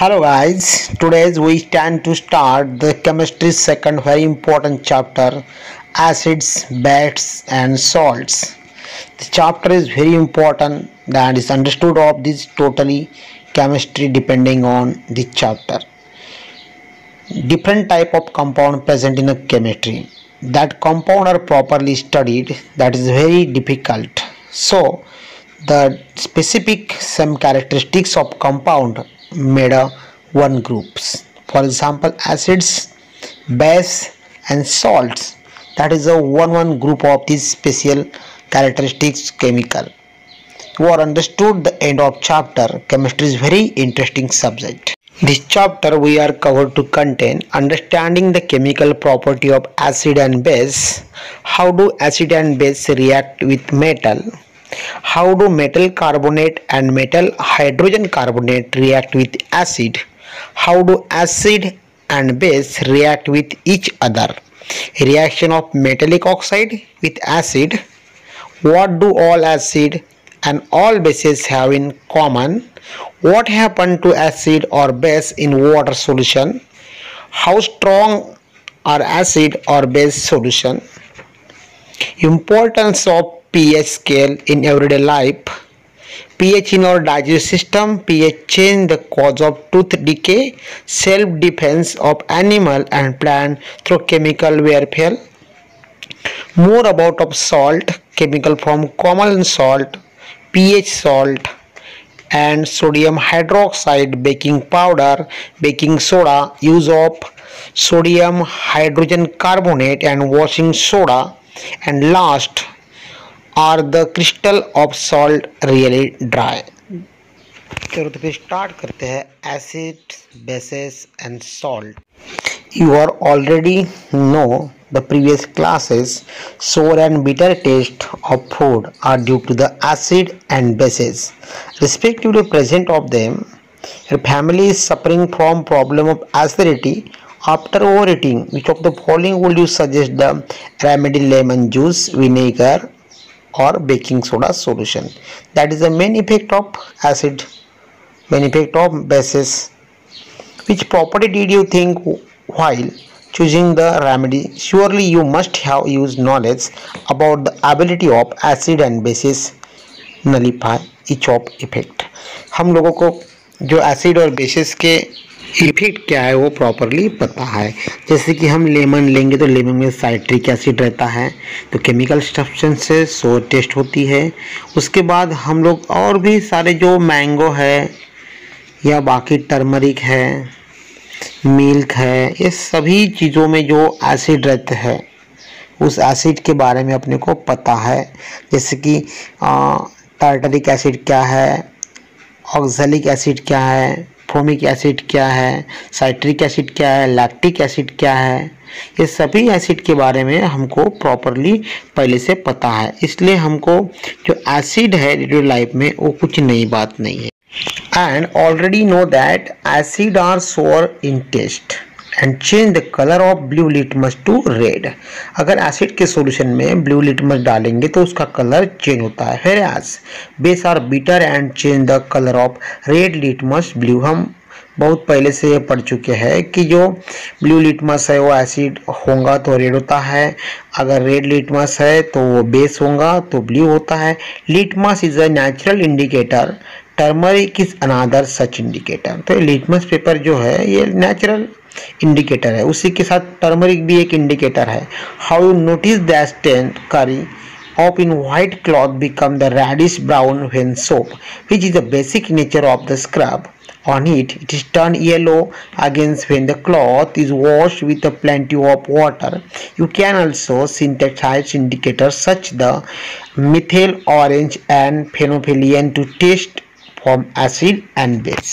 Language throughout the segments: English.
Hello guys, today we stand to start the chemistry second very important chapter, acids, bases and salts. The chapter is very important that is understood of this totally chemistry depending on the chapter. Different type of compound present in a chemistry. That compound are properly studied, that is very difficult. So the specific some characteristics of compound made a one groups. For example, acids, base and salts. That is a one group of these special characteristics chemical. You are understood the end of chapter. Chemistry is very interesting subject. This chapter we are covered to contain understanding the chemical property of acid and base. How do acid and base react with metal? How do metal carbonate and metal hydrogen carbonate react with acid? How do acid and base react with each other? Reaction of metallic oxide with acid. What do all acid and all bases have in common? What happened to acid or base in water solution? How strong are acid or base solution? Importance of pH scale in everyday life. pH in our digestive system. pH change the cause of tooth decay. Self-defense of animal and plant through chemical warfare. More about of salt. Chemical from common salt, pH salt and sodium hydroxide, baking powder, baking soda, use of sodium hydrogen carbonate and washing soda, and last, are the crystal of salt really dry? चलो तो फिर start करते हैं acid bases and salt. You are already know the previous classes. Sour and bitter taste of food are due to the acid and bases respectively present of them. Your family is suffering from problem of acidity after overeating. Which of the following would you suggest the remedy? Lemon juice, vinegar or baking soda solution? That is the main effect of acid, main effect of bases. Which property did you think while choosing the remedy? Surely you must have used knowledge about the ability of acid and bases nullify each of effect. हम लोगों को जो acid और basis के effect क्या है वो properly पता है. जैसे कि हम लेमन लेंगे तो लेमन में साइट्रिक एसिड रहता है, तो केमिकल सब्सटेंस से सोर टेस्ट होती है. उसके बाद हम लोग और भी सारे जो मैंगो है या बाकी टर्मरिक है, मिल्क है, ये सभी चीज़ों में जो एसिड रहते हैं उस एसिड के बारे में अपने को पता है. जैसे कि टार्टरिक एसिड क्या है, ऑक्सैलिक एसिड क्या है, फोमिक एसिड क्या है, साइट्रिक एसिड क्या है, लैक्टिक एसिड क्या है, ये सभी एसिड के बारे में हमको प्रॉपरली पहले से पता है. इसलिए हमको जो एसिड है डेली लाइफ में वो कुछ नई बात नहीं है. And already know that acid are sour in taste and change the color of blue litmus to red. अगर एसिड के सॉल्यूशन में ब्लू लिटमस डालेंगे तो उसका कलर चेंज होता है. whereas base are bitter and change the color of red litmus blue. हम बहुत पहले से ये पढ़ चुके हैं कि जो ब्लू लिटमस है वो एसिड होगा तो रेड होता है, अगर रेड लिटमस है तो वो बेस होगा तो ब्लू होता है. Litmus is a natural indicator, turmeric is another such indicator. तो लिटमस पेपर जो है ये नेचुरल इंडिकेटर है, उसी के साथ टर्मरिक भी एक इंडिकेटर है. How you notice the stain करी of in white cloth become the reddish brown when soap, which is the basic nature of the scrub. On it is turned yellow again when the cloth is washed with a plenty of water. You can also synthesize indicators such the methyl orange and phenolphthalein to test from acid and base.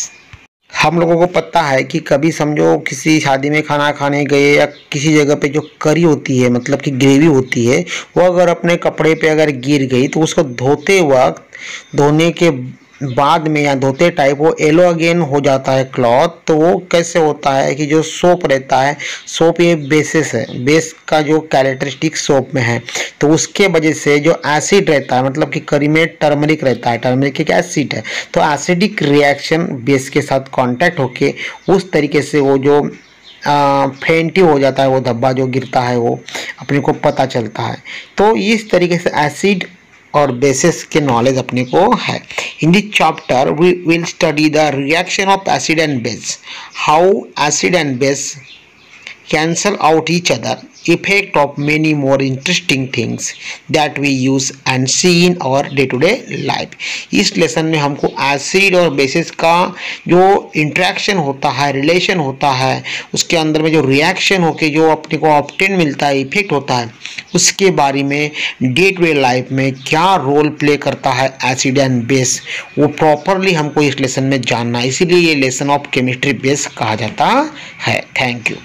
हम लोगों को पता है कि कभी समझो किसी शादी में खाना खाने गए या किसी जगह पे जो करी होती है, मतलब कि ग्रेवी होती है, वो अगर अपने कपड़े पे अगर गिर गई तो उसको धोते वक्त धोने के बाद में या धोते टाइप वो येलो अगेन हो जाता है क्लॉथ, तो वो कैसे होता है कि जो सोप रहता है, सोप ये बेसिस है, बेस का जो कैरेक्टरिस्टिक सोप में है, तो उसके वजह से जो एसिड रहता है, मतलब कि करी में टर्मरिक रहता है, टर्मरिक एक एसिड है, तो एसिडिक रिएक्शन बेस के साथ कांटेक्ट होके उस तरीके से वो जो फेंटी हो जाता है, वो धब्बा जो गिरता है वो अपने को पता चलता है। तो इस तरीके से एसिड और बेसिस के नॉलेज अपने को है। In this chapter we will study the reaction of acid and base, how acid and base cancel out each other, effect of many more interesting things that we use and see in our day to day life। इस lesson में हमको acid और basis का जो interaction होता है, relation होता है, उसके अंदर में जो रिएक्शन होके जो अपने को ऑब्टेन मिलता है, इफेक्ट होता है, उसके बारे में डे टू डे लाइफ में क्या रोल प्ले करता है एसिड एंड बेस, वो प्रॉपरली हमको इस लेसन में जानना है। इसीलिए ये लेसन ऑफ केमिस्ट्री बेस कहा जाता है। Thank you.